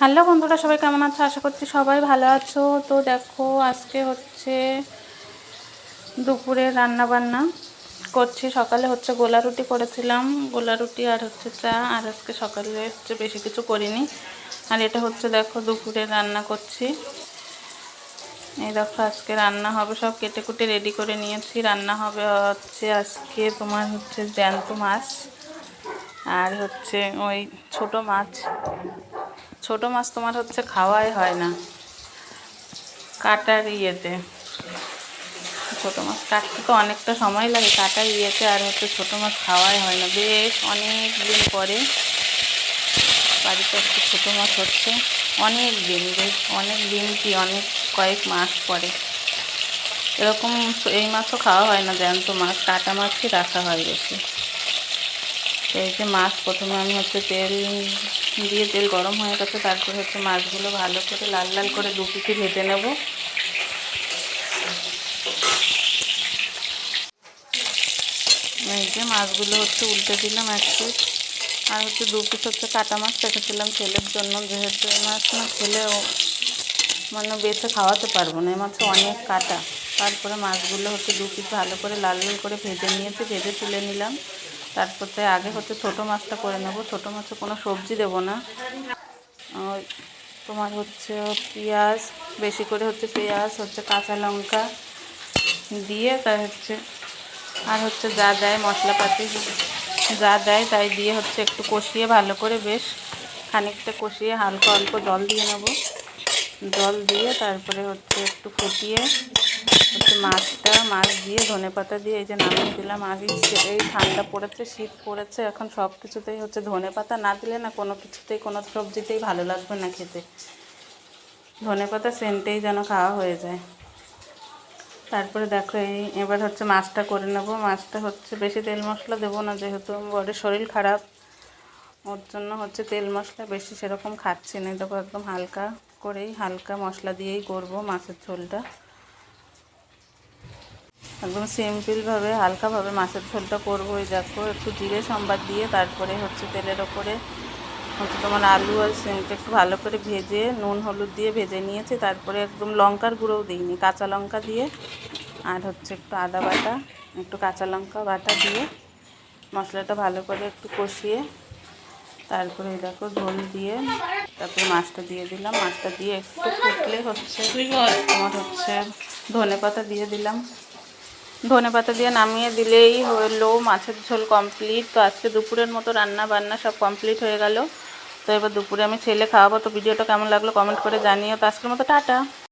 Hello বন্ধুরা, সবাই কেমন আছো? আশা করছি সবাই ভালো আছো। তো দেখো, আজকে হচ্ছে দুপুরে রান্না বান্না করছি। সকালে হচ্ছে গোলা রুটি করেছিলাম, গোলা রুটি আর হচ্ছে চা। আর আজকে সকালে হচ্ছে বেশি কিছু করিনি। আর এটা হচ্ছে দেখো দুপুরে রান্না করছি। এই দেখো আজকে রান্না হবে, সব কেটে কুটে রেডি করে নিয়েছি। রান্না হবে হচ্ছে আজকে তোমার হচ্ছে জ্যান্ত মাছ, আর হচ্ছে ওই ছোট মাছ। ছোট মাছ তোমার হচ্ছে খাওয়াই হয় না কাটার ইয়েতে। ছোটো মাছ কাটতে তো অনেকটা সময় লাগে কাটার ইয়েতে, আর হচ্ছে ছোটো মাছ খাওয়াই হয় না। বেশ অনেক দিন পরে বাড়িতে একটা ছোটো মাছ হচ্ছে, অনেক দিন, বেশ অনেক দিন কি অনেক কয়েক মাস পরে এরকম। এই মাছও খাওয়া হয় না, জ্যান্ত মাছ, কাটা মাছই রাখা হয় বেশি। তো এই যে মাছ প্রথমে আমি হচ্ছে তেল দিয়ে, তেল গরম হয়ে গেছে, তারপরে হচ্ছে মাছগুলো ভালো করে লাল লাল করে দু পিঠে ভেজে নেব। এই যে মাছগুলো হচ্ছে উল্টে দিলাম এক পিস, আর হচ্ছে দু পিস হচ্ছে কাটা মাছ রেখেছিলাম ছেলের জন্য, যেহেতু এই মাছ না খেলেও মানে বেছে খাওয়াতে পারবো না, এই মাছে অনেক কাটা। তারপরে মাছগুলো হচ্ছে দু পিস ভালো করে লাল লাল করে ভেজে নিয়েছি, ভেজে তুলে নিলাম। তারপরে আগে হচ্ছে ছোটো মাছটা করে নেব। ছোটো মাছে কোনো সবজি দেবো না, ওই তোমার হচ্ছে পেঁয়াজ, বেশি করে হচ্ছে পেঁয়াজ হচ্ছে কাঁচা লঙ্কা দিয়ে, তার হচ্ছে আর হচ্ছে যা দেয় মশলাপাতি যা দেয় তাই দিয়ে হচ্ছে একটু কষিয়ে ভালো করে, বেশ খানিকটা কষিয়ে হালকা অল্প জল দিয়ে নেব। জল দিয়ে তারপরে হচ্ছে একটু ফুটিয়ে হচ্ছে মাছ দিয়ে ধনেপাতা দিয়ে এই যে নামিয়ে দিলাম। এই ঠান্ডা পড়েছে, শীত পড়েছে, এখন সব কিছুতেই হচ্ছে ধনেপাতা না দিলে না কোনো কিছুতেই, কোনো সবজিতেই ভালো লাগবে না খেতে। ধনেপাতা সেন্টেই যেন খাওয়া হয়ে যায়। তারপরে দেখো এবার হচ্ছে মাছটা করে নেব। মাছটা হচ্ছে বেশি তেল মশলা দেবো না, যেহেতু বড় শরীর খারাপ, ওর জন্য হচ্ছে তেল মশলা বেশি সেরকম খাচ্ছি না। দেখো একদম হালকা করেই, হালকা মশলা দিয়েই করব মাছের ঝোলটা। একদম সিম্পলভাবে হালকাভাবে মাছের ঝোলটা করবো। এই দেখো একটু জিরে সম্বাদ দিয়ে তারপরে হচ্ছে তেলের ওপরে হচ্ছে তোমার আলু আর সিমটা একটু ভালো করে ভেজে নুন হলুদ দিয়ে ভেজে নিয়েছি। তারপরে একদম লঙ্কার গুঁড়োও দিইনি, কাঁচা লঙ্কা দিয়ে আর হচ্ছে একটু আদা বাটা, একটু কাঁচা লঙ্কা বাটা দিয়ে মশলাটা ভালো করে একটু কষিয়ে তারপরে দেখো ঝোল দিয়ে তারপরে মাছটা দিয়ে দিলাম। মাছটা দিয়ে একটু ফুটলে হচ্ছে তোমার হচ্ছে ধনেপাতা দিয়ে দিলাম। ধনেপাতা দিয়ে নামিয়ে দিলেই হলো মাছের ঝোল কমপ্লিট। তো আজকে দুপুরের মতো রান্না বান্না সব কমপ্লিট হয়ে গেল। তো এবার দুপুরে আমি ছেলে খাওয়াবো। তো ভিডিওটা কেমন লাগলো কমেন্ট করে জানিও। তো আজকের মতো টাটা।